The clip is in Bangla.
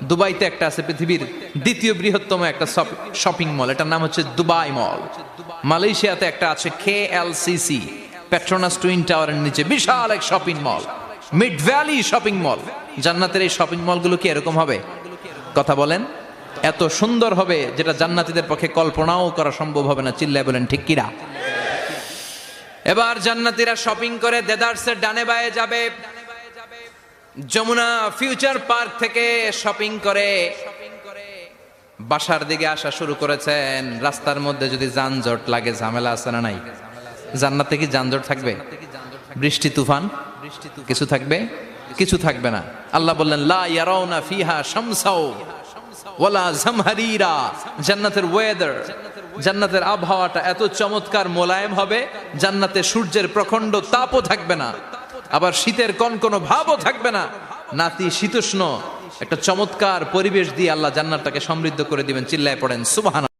দুবাইতে একটা আছে পৃথিবীর দ্বিতীয় বৃহত্তম একটা শপিং মল, এটার নাম হচ্ছে দুবাই মল। মালয়েশিয়াতে একটা আছে KLCC, পেট্রোনাস টুইন টাওয়ারের নিচে বিশাল এক shopping mall, mid valley shopping mall. জান্নাতের এই শপিং মলগুলো কি এরকম হবে? কথা বলেন, এত সুন্দর হবে যেটা জান্নাতীদের পক্ষে কল্পনাও করা সম্ভব হবে না। চিল্লায় বলেন ঠিক কিনা? এবার জান্নাতীরা শপিং করে দেদারসের ডানে বায়ে যাবে। যমুনা ফিউচার পার্ক থেকে শপিং করে বাসার দিকে আসা শুরু করেছেন। রাস্তার মধ্যে যদি যানজট লাগে, ঝামেলা আছে না নাই? জান্নাতে কি যানজট থাকবে? বৃষ্টি তুফান কিছু থাকবে? কিছু থাকবে না। আল্লাহ বললেন লা ইয়ারাউনা ফিহা শামসাও ওয়ালা জামহারিরা। জান্নাতের ওয়েদার, জান্নাতের আবহাওয়াটা এত চমৎকার মোলায়েম হবে, জান্নাতে সূর্যের প্রখণ্ড তাপও থাকবে না, আবার শীতের কনকনো ভাবও থাকবে না। নাতিশীতোষ্ণ একটা চমৎকার পরিবেশ দিয়ে আল্লাহ জান্নাতটাকে সমৃদ্ধ করে দিবেন। চিল্লায় পড়েন সুবহানাল্লাহ।